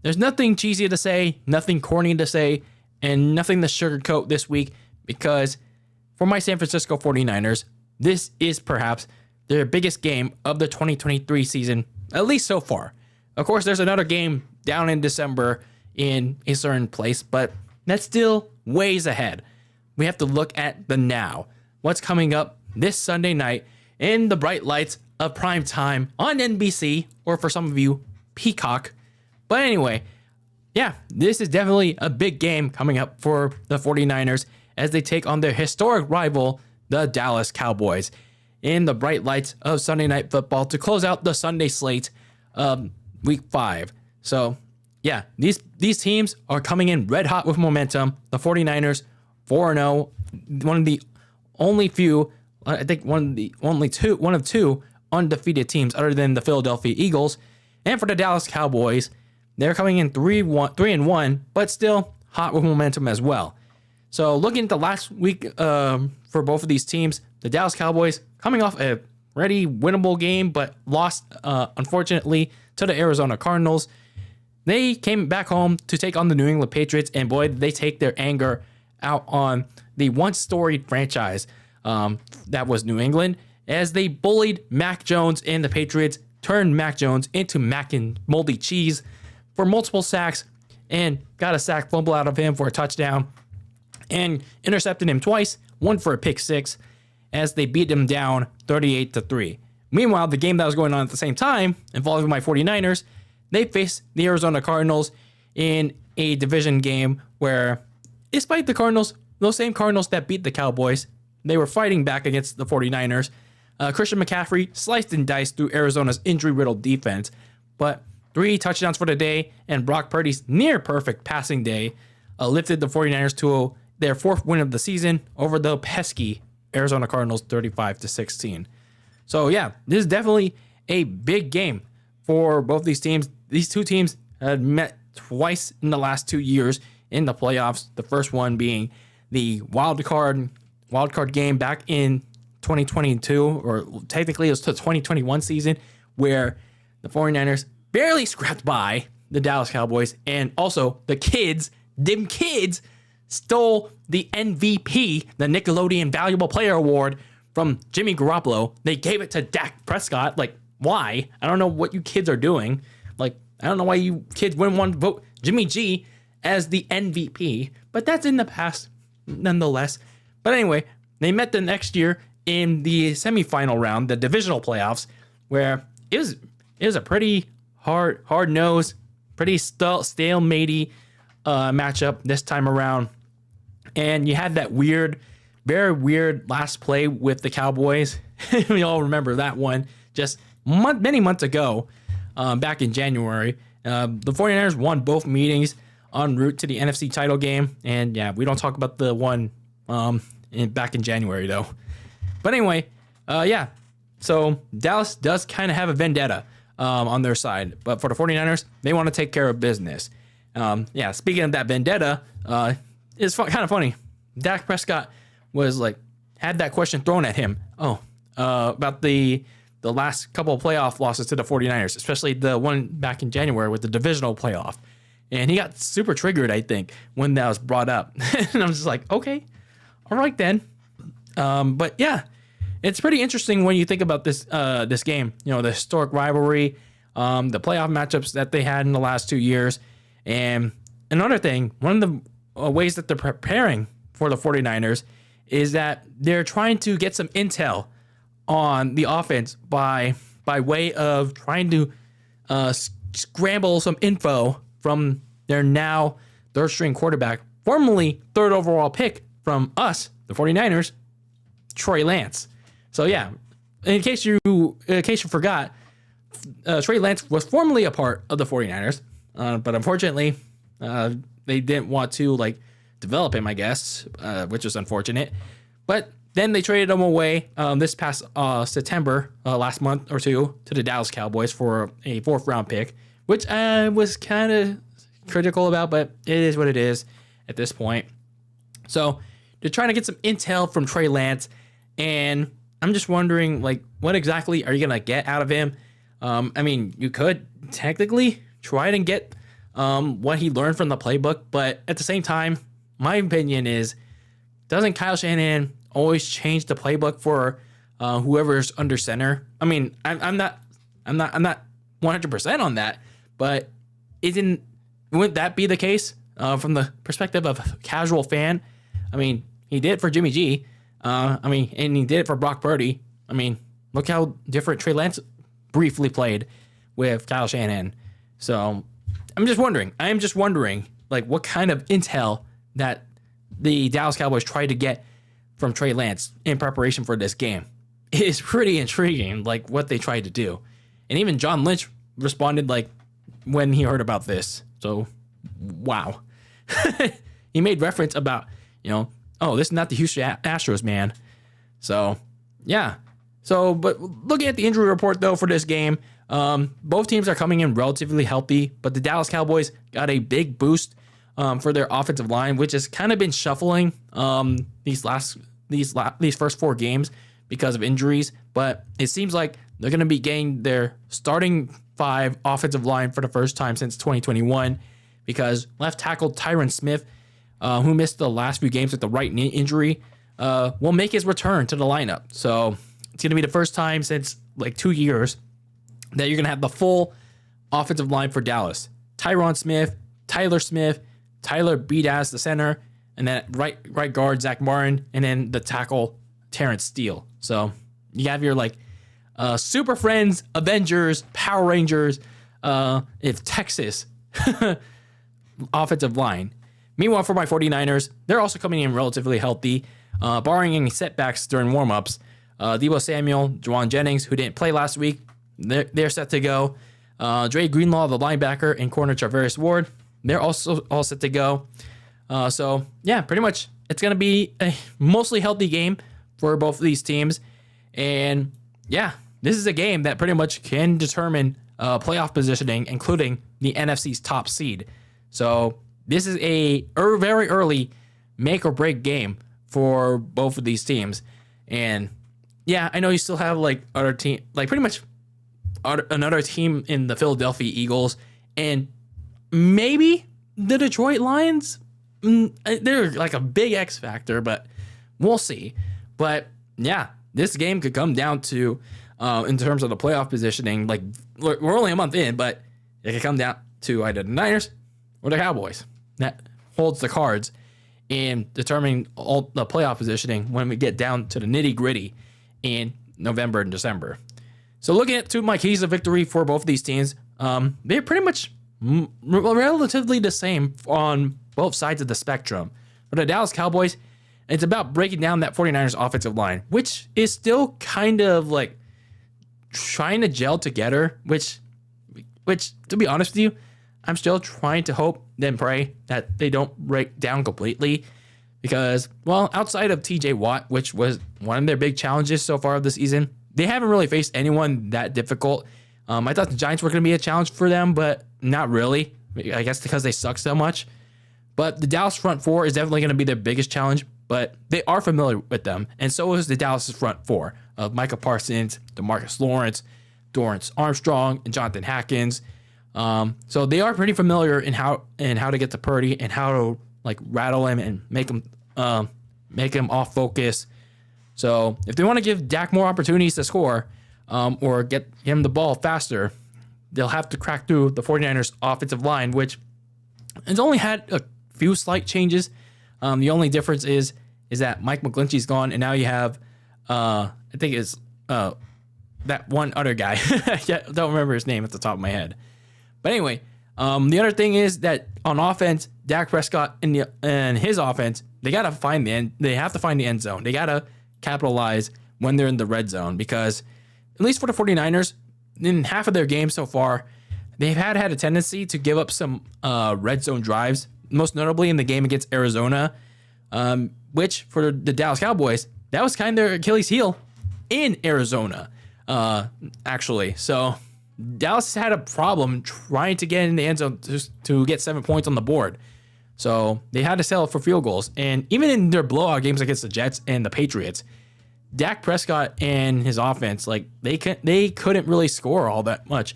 there's nothing cheesy to say, nothing corny to say, and nothing to sugarcoat this week, because for my San Francisco 49ers, this is perhaps their biggest game of the 2023 season, at least so far. Of course, there's another game down in December in a certain place, but that's still ways ahead. We have to look at the now. What's coming up this Sunday night in the bright lights of prime time on NBC, or for some of you, Peacock. But anyway, yeah, this is definitely a big game coming up for the 49ers as they take on their historic rival, the Dallas Cowboys, in the bright lights of Sunday Night Football to close out the Sunday slate of Week 5. So, yeah, these teams are coming in red hot with momentum. The 49ers, 4-0, one of the only few, I think one of two undefeated teams other than the Philadelphia Eagles. And for the Dallas Cowboys, they're coming in 3-1, but still hot with momentum as well. So looking at the last week for both of these teams, the Dallas Cowboys coming off a pretty winnable game, but lost, unfortunately, to the Arizona Cardinals. They came back home to take on the New England Patriots, and boy, did they take their anger out on the once storied franchise that was New England, as they bullied Mac Jones, and the Patriots turned Mac Jones into mac and moldy cheese for multiple sacks, and got a sack fumble out of him for a touchdown, and intercepted him twice, one for a pick six, as they beat him down 38-3. Meanwhile, the game that was going on at the same time, involving my 49ers, they faced the Arizona Cardinals in a division game where, despite the Cardinals, those same Cardinals that beat the Cowboys, they were fighting back against the 49ers. Christian McCaffrey sliced and diced through Arizona's injury-riddled defense, but 3 touchdowns for the day, and Brock Purdy's near-perfect passing day lifted the 49ers to their 4th win of the season over the pesky Arizona Cardinals 35-16. So yeah, this is definitely a big game for both these teams. These two teams had met twice in the last 2 years in the playoffs. The first one being the wild card game back in 2022, or technically it was the 2021 season, where the 49ers barely scrapped by the Dallas Cowboys, and also the kids stole the MVP, the Nickelodeon Valuable Player Award, from Jimmy Garoppolo. They gave it to Dak Prescott. Like, why? I don't know what you kids are doing. Like, I don't know why you kids wouldn't want to vote Jimmy G as the MVP, but that's in the past nonetheless. But anyway, they met the next year in the semifinal round, the divisional playoffs, where it was a pretty hard-nosed, pretty stale-matey matchup this time around. And you had that very weird last play with the Cowboys. We all remember that one just many months ago, back in January. The 49ers won both meetings en route to the NFC title game. And yeah, we don't talk about the one back in January, though. But anyway, yeah. So Dallas does kind of have a vendetta on their side. But for the 49ers, they want to take care of business. Yeah, speaking of that vendetta, it's kind of funny. Dak Prescott was like, had that question thrown at him. About the last couple of playoff losses to the 49ers, especially the one back in January with the divisional playoff. And he got super triggered, I think, when that was brought up. And I'm just like, okay, all right then. But yeah, it's pretty interesting when you think about this game. You know, the historic rivalry, the playoff matchups that they had in the last 2 years. And another thing, one of the ways that they're preparing for the 49ers is that they're trying to get some intel on the offense by way of trying to scramble some info from their now third-string quarterback, formerly third overall pick from us, the 49ers, Trey Lance. So yeah, in case you forgot, Trey Lance was formerly a part of the 49ers, but unfortunately, they didn't want to develop him, I guess, which is unfortunate. But then they traded him away this past September, last month or two, to the Dallas Cowboys for a 4th-round pick, which I was kind of critical about, but it is what it is at this point. So they're trying to get some intel from Trey Lance, and I'm just wondering, what exactly are you going to get out of him? I mean, you could technically try and get what he learned from the playbook. But at the same time, my opinion is, doesn't Kyle Shanahan always change the playbook for whoever's under center? I mean, I'm not 100% on that, but wouldn't that be the case from the perspective of a casual fan? I mean, he did it for Jimmy G. And he did it for Brock Purdy. I mean, look how different Trey Lance briefly played with Kyle Shanahan. So I am just wondering, like, what kind of intel that the Dallas Cowboys tried to get from Trey Lance in preparation for this game. It is pretty intriguing, like, what they tried to do. And even John Lynch responded, like, when he heard about this. So, wow. He made reference about, oh, this is not the Houston Astros, man. So, yeah. So, but looking at the injury report, though, for this game, both teams are coming in relatively healthy, but the Dallas Cowboys got a big boost for their offensive line, which has kind of been shuffling these first 4 games because of injuries. But it seems like they're going to be getting their starting 5 offensive line for the first time since 2021, because left tackle Tyron Smith, who missed the last few games with the right knee injury, will make his return to the lineup. So it's going to be the first time since like 2 years that you're going to have the full offensive line for Dallas. Tyron Smith, Tyler Smith, Tyler Bedas, the center, and then right guard Zach Martin, and then the tackle Terrence Steele. So you have your Super Friends, Avengers, Power Rangers, if Texas offensive line. Meanwhile, for my 49ers, they're also coming in relatively healthy, barring any setbacks during warmups. Deebo Samuel, Juwan Jennings, who didn't play last week, they're set to go. Dre Greenlaw, the linebacker, and corner Charvarius Ward, they're also all set to go. So, yeah, pretty much it's going to be a mostly healthy game for both of these teams. And, yeah, this is a game that pretty much can determine playoff positioning, including the NFC's top seed. So, this is a very early make or break game for both of these teams. And, yeah, I know you still have other team, pretty much another team in the Philadelphia Eagles, and maybe the Detroit Lions. They're like a big X factor, but we'll see. But yeah, this game could come down to, in terms of the playoff positioning, we're only a month in, but it could come down to either the Niners or the Cowboys. That holds the cards in determining all the playoff positioning when we get down to the nitty gritty in November and December. So looking at 2 of my keys of victory for both of these teams, they're pretty much relatively the same on both sides of the spectrum. For the Dallas Cowboys, it's about breaking down that 49ers offensive line, which is still kind of trying to gel together, which to be honest with you, I'm still trying to hope and pray that they don't break down completely, because, well, outside of TJ Watt, which was one of their big challenges so far of the season, they haven't really faced anyone that difficult. I thought the Giants were going to be a challenge for them, but not really. I guess because they suck so much. But the Dallas front 4 is definitely going to be their biggest challenge, but they are familiar with them, and so is the Dallas front 4 of Micah Parsons, DeMarcus Lawrence, Dorrance Armstrong, and Jonathan Hatkins. So they are pretty familiar in how to get to Purdy and how to rattle him and make him off focus. So if they want to give Dak more opportunities to score, or get him the ball faster, they'll have to crack through the 49ers offensive line, which has only had a few slight changes. The only difference is that Mike McGlinchey's gone, and now you have, I think it's that one other guy. I don't remember his name at the top of my head. But anyway, the other thing is that on offense, Dak Prescott and his offense, they have to find the end zone. They got to capitalize when they're in the red zone, because at least for the 49ers, in half of their games so far, they've had a tendency to give up some red zone drives, most notably in the game against Arizona, which for the Dallas Cowboys, that was kind of their Achilles heel in Arizona, actually. So Dallas had a problem trying to get in the end zone to get 7 points on the board. So they had to settle for field goals. And even in their blowout games against the Jets and the Patriots, Dak Prescott and his offense, they couldn't really score all that much,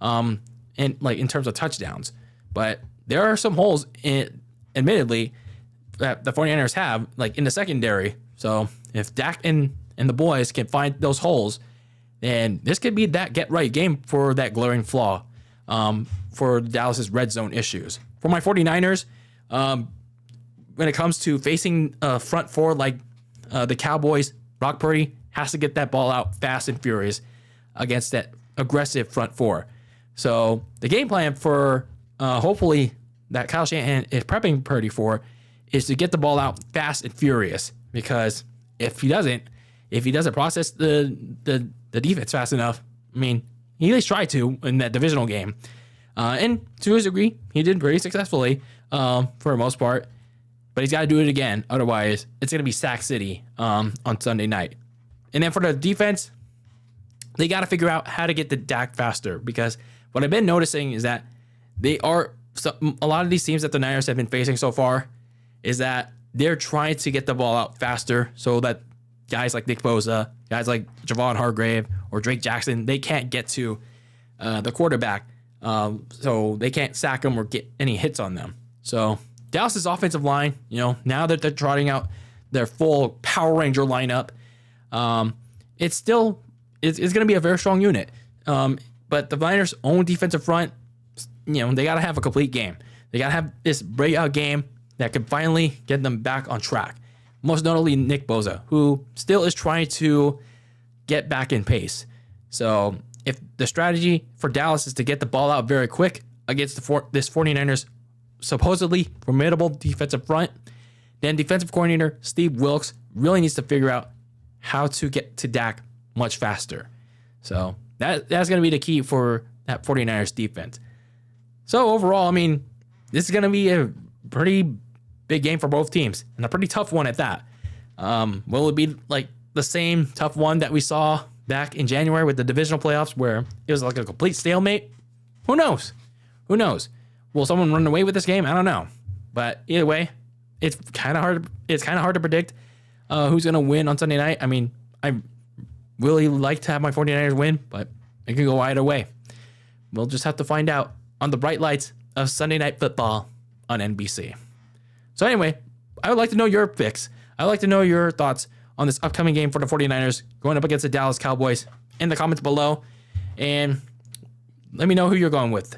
and in terms of touchdowns. But there are some holes admittedly, that the 49ers have, like in the secondary. So if Dak and the boys can find those holes, then this could be that get right game for that glaring flaw for Dallas's red zone issues. For my 49ers, when it comes to facing front four like the Cowboys, Brock Purdy has to get that ball out fast and furious against that aggressive front four. So the game plan for hopefully that Kyle Shanahan is prepping Purdy for is to get the ball out fast and furious, because if he doesn't process the defense fast enough, I mean, he at least tried to in that divisional game. And to his degree, he did pretty successfully for the most part. But he's got to do it again. Otherwise, it's going to be Sack City on Sunday night. And then for the defense, they got to figure out how to get the Dak faster, because what I've been noticing is that a lot of these teams that the Niners have been facing so far is that they're trying to get the ball out faster so that guys like Nick Bosa, guys like Javon Hargrave or Drake Jackson, they can't get to the quarterback. So they can't sack them or get any hits on them. So Dallas's offensive line, now that they're trotting out their full Power Ranger lineup, it's going to be a very strong unit. But the Niners' own defensive front, they got to have a complete game. They got to have this breakout game that can finally get them back on track. Most notably Nick Bosa, who still is trying to get back in pace. So if the strategy for Dallas is to get the ball out very quick against this 49ers supposedly formidable defensive front, then defensive coordinator Steve Wilks really needs to figure out how to get to Dak much faster. So that's going to be the key for that 49ers defense. So overall, I mean, this is going to be a pretty big game for both teams, and a pretty tough one at that. Will it be like the same tough one that we saw back in January with the divisional playoffs where it was like a complete stalemate? Who knows? Will someone run away with this game? I don't know. But either way, it's kind of hard. It's kind of hard to predict who's going to win on Sunday night. I mean, I really like to have my 49ers win, but it could go either way. We'll just have to find out on the bright lights of Sunday Night Football on NBC. So anyway, I would like to know your picks. I would like to know your thoughts on this upcoming game for the 49ers going up against the Dallas Cowboys in the comments below. And let me know who you're going with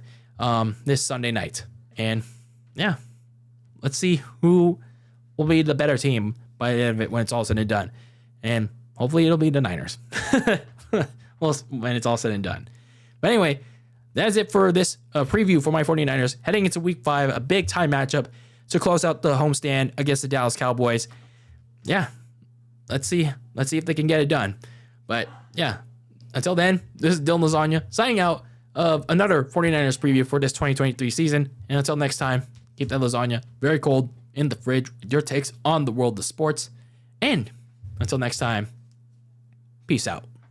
this Sunday night. And yeah, let's see who will be the better team by the end of it when it's all said and done. And hopefully it'll be the Niners. Well, when it's all said and done. But anyway, that is it for this preview for my 49ers heading into week 5, a big time matchup to close out the homestand against the Dallas Cowboys. Yeah, let's see if they can get it done. But yeah, until then, this is DylanLasagna signing out of another 49ers preview for this 2023 season. And until next time, keep that lasagna very cold in the fridge with your takes on the world of sports. And until next time, peace out.